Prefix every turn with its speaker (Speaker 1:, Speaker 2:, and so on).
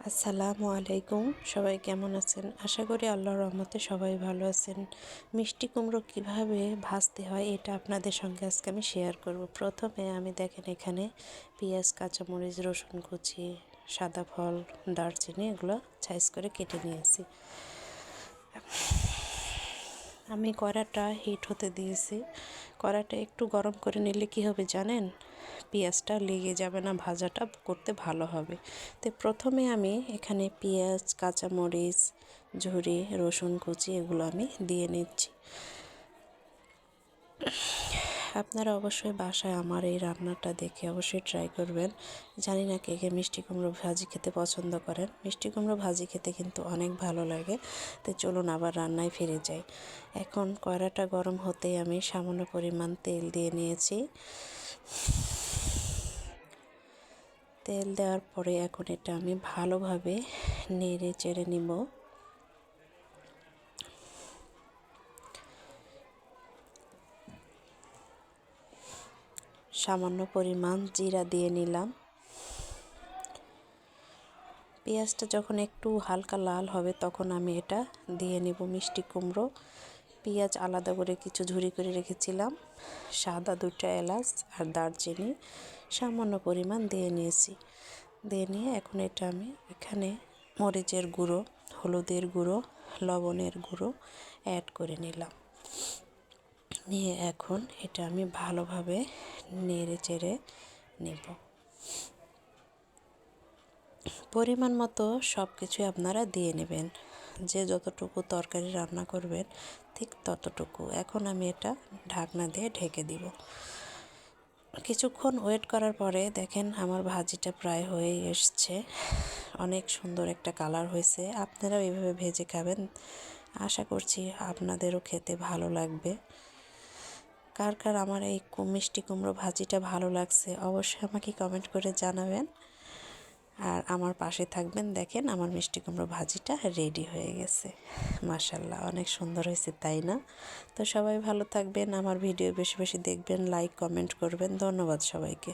Speaker 1: আসসালামু আলাইকুম। সবাই কেমন আছেন? আশা করি আল্লাহর রহমতে সবাই ভালো আছেন। মিষ্টি কুমড়ো কীভাবে ভাজতে হয় এটা আপনাদের সঙ্গে আজকে আমি শেয়ার করব। প্রথমে আমি দেখেন এখানে পেঁয়াজ, কাঁচামরিচ, রসুন কুচি, সাদা ফল, দারচিনি এগুলো সাইজ করে কেটে নিয়েছি। আমি কড়াটা হিট হতে দিয়েছি। কড়াটা একটু গরম করে নিলে কি হবে জানেন? পেঁয়াজটা লেগে যাবে না, ভাজাটা করতে ভালো হবে। তো প্রথমে আমি এখানে পেঁয়াজ, কাঁচামরিচ, ঝুরি, রসুন কুচি এগুলো আমি দিয়ে নিচ্ছি। আপনারা অবশ্যই বাসায় আমার এই রান্নাটা দেখে অবশ্যই ট্রাই করবেন। জানি না কে কে মিষ্টি কুমড়ো ভাজি খেতে পছন্দ করেন। মিষ্টি কুমড়ো ভাজি খেতে কিন্তু অনেক ভালো লাগে। তো চলুন আবার রান্নায় ফিরে যাই। এখন কড়াটা গরম হতেই আমি সামান্য পরিমাণ তেল দিয়ে নিয়েছি। তেল দেওয়ার পরে এখন এটা আমি ভালোভাবে নেড়ে চেড়ে নিব। সামান্য পরিমাণ জিরা দিয়ে নিলাম। পেঁয়াজটা যখন একটু হালকা লাল হবে তখন আমি এটা দিয়ে নেব মিষ্টি কুমড়ো। পেঁয়াজ আলাদা করে কিছু ঝুরি করে রেখেছিলাম, সাদা 2টা এলাচ আর দারচিনি সামান্য পরিমাণ দিয়ে নিয়েছি। দিয়ে নিয়ে এখন এটা আমি এখানে মরিচের গুঁড়ো, হলুদের গুঁড়ো, লবণের গুঁড়ো অ্যাড করে নিলাম। নিয়ে এখন এটা আমি ভালোভাবে নেড়ে চেড়ে নেব। পরিমাণ মতো সব কিছুই আপনারা দিয়ে নেবেন, যে যতটুকু তরকারি রান্না করবেন ঠিক ততটুকু। এখন আমি এটা ঢাকনা দিয়ে ঢেকে দিব। কিছুক্ষণ ওয়েট করার পরে দেখেন আমার ভাজিটা প্রায় হয়ে এসছে। অনেক সুন্দর একটা কালার হয়েছে। আপনারাও এইভাবে ভেজে খাবেন, আশা করছি আপনাদেরও খেতে ভালো লাগবে। কার কার আমার এই মিষ্টি কুমড়ো ভাজিটা ভালো লাগছে অবশ্যই আমাকে কমেন্ট করে জানাবেন। আর আমার পাশে থাকবেন। দেখেন আমার মিষ্টি কুমড়ো ভাজিটা রেডি হয়ে গেছে। মাশাআল্লাহ, অনেক সুন্দর হয়েছে, তাই না? তো সবাই ভালো থাকবেন, আমার ভিডিও বেশি বেশি দেখবেন, লাইক কমেন্ট করবেন। ধন্যবাদ সবাইকে।